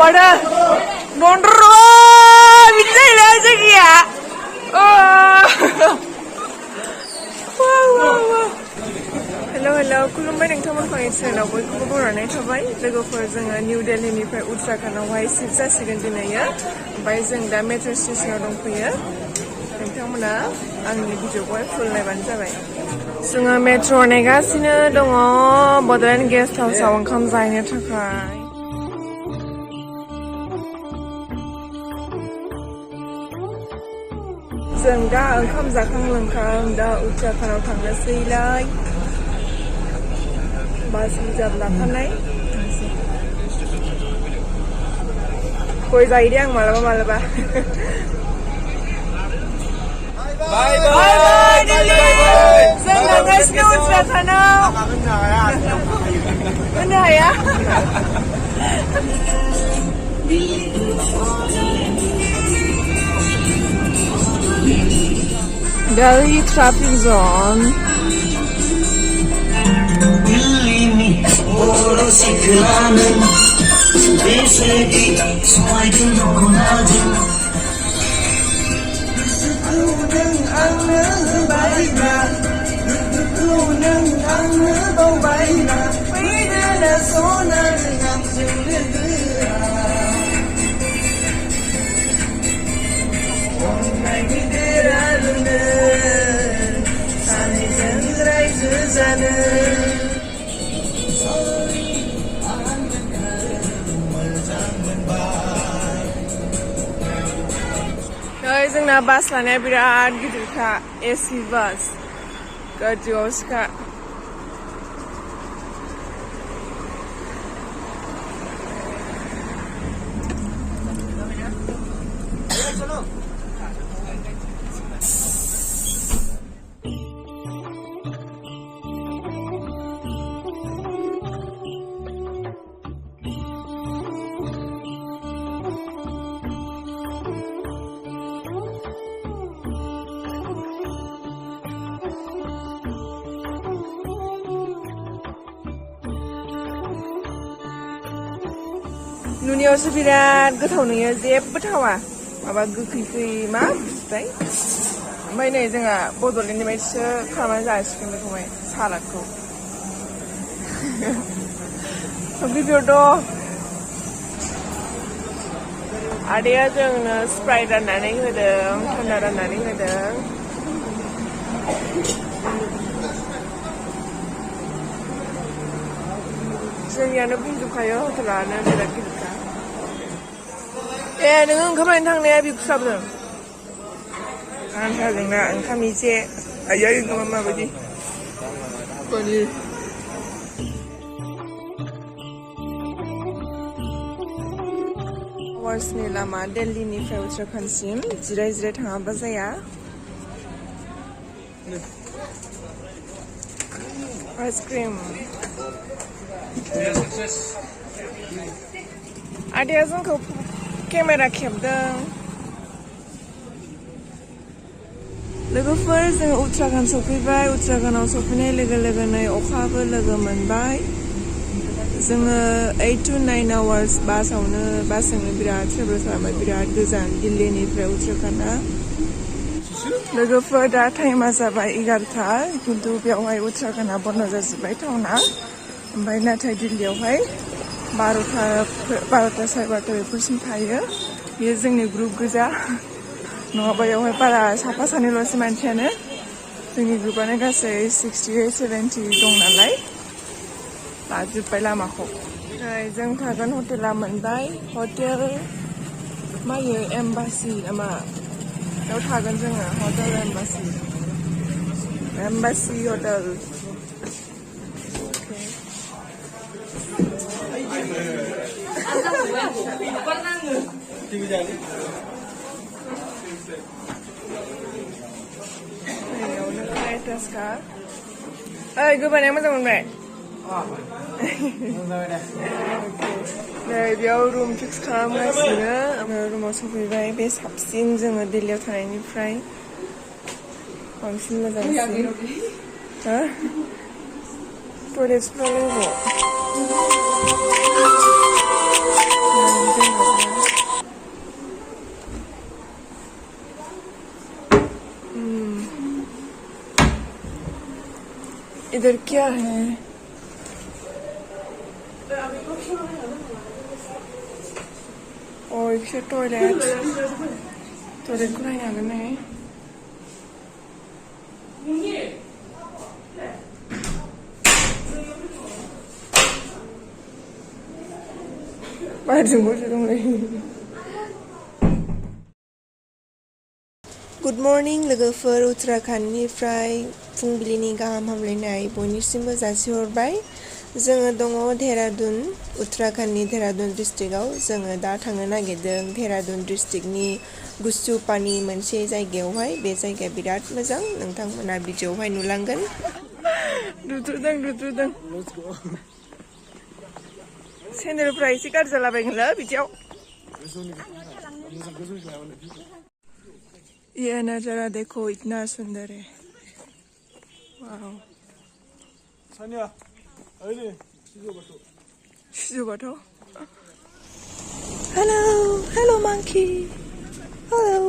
Ada nonro bisa lihat lagi ya. Hello hello खुलुमबाय नोंथांमोनखौ इसोरनाव बयखौबो बरायनाय थाबाय लोगोफोर जोङो निउ दिल्लीनिफ्राय उत्तराखन्डआवहाय शिफ्ट जासिगोन दिनैयो ओमफ्राय जों दा मेट्र' स्टेशनाव दंफैयो नोंथांमोना आंनि भिडिअखौहाय फुल नायबानो जाबाय जोङो मेट्र' नेगासिनो दङ बड'लेण्ड गेस्ट हाउसआव ओंखाम जाहैनो थाखाय जों दा ओंखाम जाखां लोंखां दा उत्तराखन्डआव थांनोसैलाय बास रिजार्भ लाखानाय गय जायो दे आं मालाबा मालाबा बाय बाय जों थांगासिनो उत्तराखन्डआव होनो हाया Delhi traffic zone. जोंना बास लानाया बिराद गिदिरखा एसि बास गोजौआवसोखा नुनायावसो बिराद गोथाव नुयो जेबो थावा माबा गोखै मा बुस्थुथाय ओमफ्राय नै जोंहा बड'लेण्डनि बायदिसो खालामनानै जासिगोन बेखौहाय सालादखौ गिदिरथ' आदैया जोंनो स्प्राइट राननानै होदों थान्दा राननानै होदों जोंनियानो बुंजोबखायो हटेलानो बिराद गिदिरखा नोङो ओंखाम लायनो थांनाया बिखुसाबदों आंहा जोंना ओंखाम एसे आयै ओंखामा माबायदि पनिर आवार्सनि लामा दिल्लीनिफ्राय उत्तराखन्डसिम जिराय थाङाबा जाया आइसक्रिम आदैया जोंखौ केमेरा खेबदों लोगोफोर जों उत्तराखन्ड सफैबाय उत्तराखन्डआव सफैनाय लोगो लोगोनो अखाबो लोगो मोनबाय जोङो 8 to 9 hours बासजोंनो बिराद ट्रेभेल खालामबाय बिराद गोजान दिल्लीनिफ्राय उत्तराखन्डआ लोगोफोर दा टाइमा जाबाय 11ता खिन्थु बेवहाय उत्तराखन्डआ बन्द जाजोब्बाय टाउना ओमफ्राय नाथाय दिल्लीयावहाय 12ता 12:30 बेफोरसिम थायो बेयो जोंनि ग्रुप गोजा नङाबा बेवहाय बारा साफा सानैल'सो मानसियानो जोंनि ग्रुपानो गासै 68-70 दं नालाय लाजोब्बाय लामाखौ जों थागोन हटेला मोनबाय हटेल मायो एम्बासि नामा बेयाव थागोन जोङो हटेल एम्बासि हटेल ओइ गोबानाया मोजां मोनबाय बेयाव रुम फिक्स खालामगासिनो रुमाव सफैबाय बे साबसिन जोङो दिल्लीयाव थानायनिफ्राय बांसिन मोजांसिन टयलेट्सफ्राव इधर क्या है? और एक टॉयलेट को नहीं आगे नहीं बाहर से बोल रहा हूँ। गुड मर्निं लोगोफोर उत्तराखंडनिफ्राय फुंबिलिनि गाहाम हामलायनाय बयनिसिमबो जासिहरबाय। जोङो दङ देहरादुन, उत्तराखंडनि देहरादुन डिस्ट्रिक्टआव। जोङो दा थांनो नागिरदों देहरादुन डिस्ट्रिक्टनि गुच्चु पानी मोनसे जायगायावहाय। बे जायगाया बिराद मोजां, नोंथांमोना भिडिअआवहाय नुलांगोन। दुद्रुदों सेन्देलफ्रा एसे गाज्रि जालाबायगोनलै बिदियाव। ये नजारा देखो, इतना सुंदर है। वाओ। 시조바토? Hello monkey. Hello.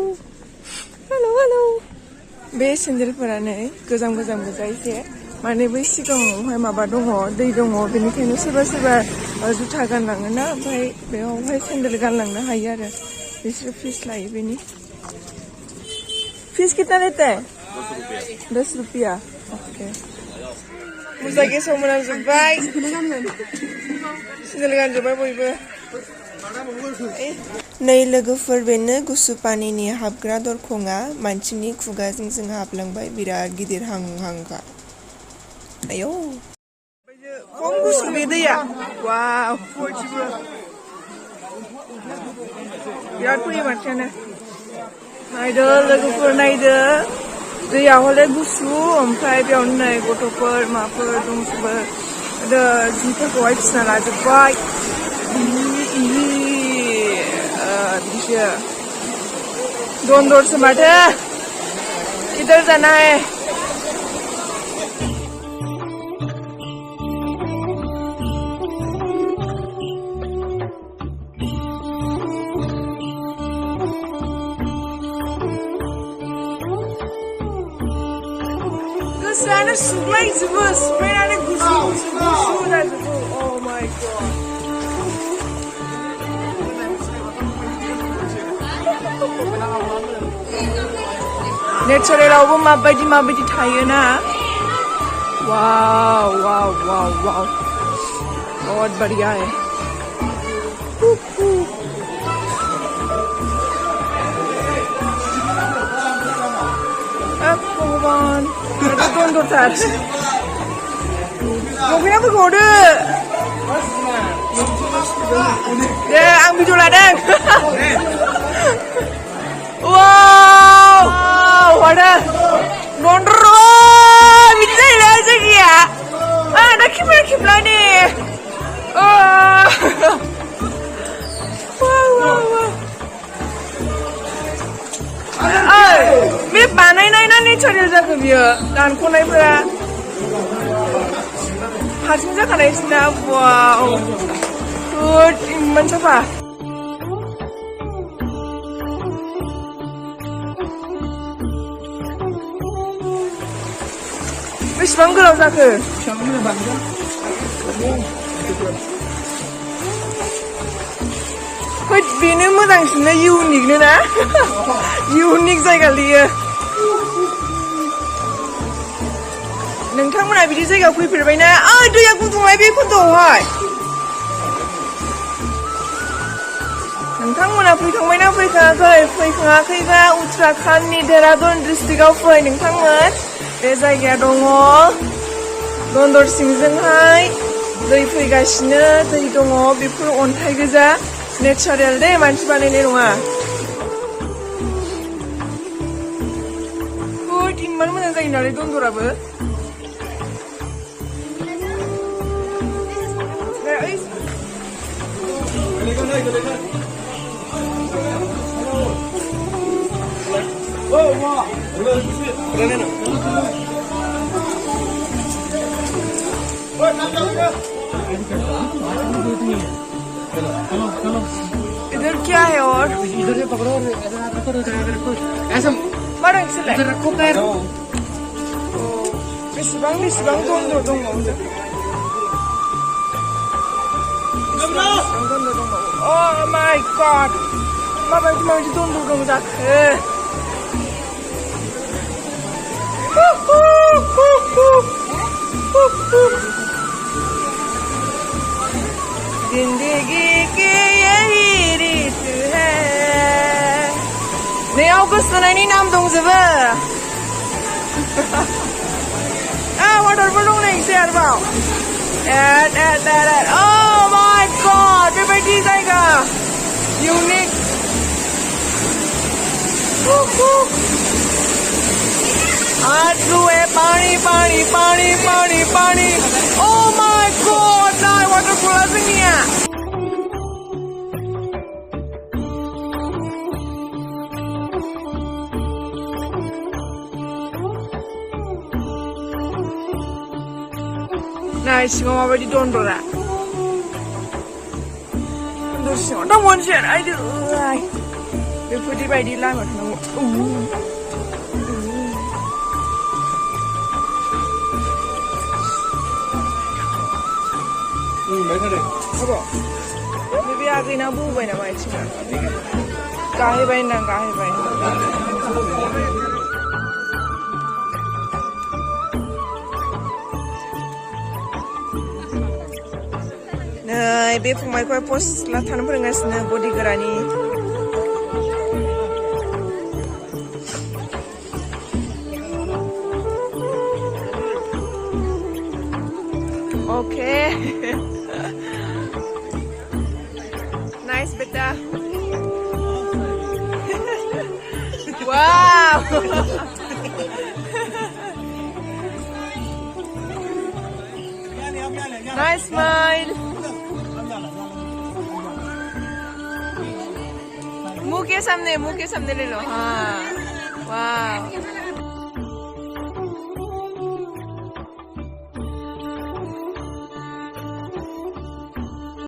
बे सेन्देलफोरा नै गोजाम गोजा एसे, माने बै सिगाङावहाय माबा दङ, दै दङ, बेनिखायनो सोरबा जुथा गानलाङोना, ओमफ्राय बेयावहाय सेन्देल गानलांनो हायो आरो। बिसोरो फिस लायो बेनि। फीस कितना लेते हैं? 10 रुपया। ओके। मुजा गेसाव मोनामजोब्बाय। सेन्देल गानजोब्बाय बयबो। नै लोगोफोर, बेनो गुसु पानिनि हाबग्रा दरखङा। मानसिनि खुगाजों जों हाबलांबाय, बिराद गिदिर हांखा। आयौ खम गुसु बे दैया। वाव, बिराद फैयो मानसियानो। नायदो लोगोफोर, नायदो दैया हले गुसु, ओमफ्राय बेयावनो नै गथ'फोर माफोर दंजोबो। जिफोरखौहाय फिसिना लाजोब्बाय। बिदिसो दन्दरसो माथो। इधर जाना है। गोसोआनो सुग्लायजोबो, सुग्लायनानै गुसु जाजोबो। Oh my god. नेचारेलावबो माबायदि थायोना। वाव बहुत बढ़िया है। भगवान, दन्दरथार। लंपेन्टाबो गदो। दे, आं भिडिअ लादों। वाव, वादा दन्दर बिदि जायोलै जायगाया। दा खेबला ने। बे बानायनाय ना नेचारेल जाखो बियो? दानख'नायफोरा हारसिं जाखानायसोना। वाव, इमान साफा। बेसेबां गोलाव जाखो? बेनो मोजांसिन, इउनिकनो ना। इउनिक जायगा लियो। नोंथांमोना बिदि जायगायाव फैफेरबायना? दैया गुदुंलाय बे खन्द'आवहाय। नोंथांमोना फैखांबायना फैखाङाखै? फैखाङाखैबा उत्तराखंडनि देहरादुन डिस्ट्रिक्टआव फै नोंथांमोन। बे जायगाया दङ दन्दर सिंजोंहाय। दै फैगासिनो, दै दङ, बेफोर अन्थाइ गोजा। नेचारेल दे, मानसि बानायनाय नङा। इमान मोजां जायो नालाय दन्दराबो। इधर क्या है? और इधर से पकड़ो, ऐसा इधर रखो पैर। बेसेबां दन्दर दंबावो जों बेसेबां दन्दर दंबावो Oh my god माबायदि दन्दर दं जाखो जिंदगी की यही रीत है नैयाव गोसोनायनि नाम दंजोबो वाटारफल दं नै एसे आरोबाव Oh my god बेबायदि जायगा unique आद्रुए पानी Oh my god नाय वाटारफला जोंनिया नाय सिङाव माबायदि दन्दरा दन्दर सिङाव दं मोनसे आयदै बेफोरदि बायदि लामा थानांगौ बे आगैना बौबाय नामा आथिङा गाहेबाय होनदां गाहेबाय नै बे फंबायखौहाय पस्ट थानो फोरोंगासिनो बडि गोरानि Okay. Nice, beta. Wow. Nice smile. मुंह के सामने ले लो हाँ वाह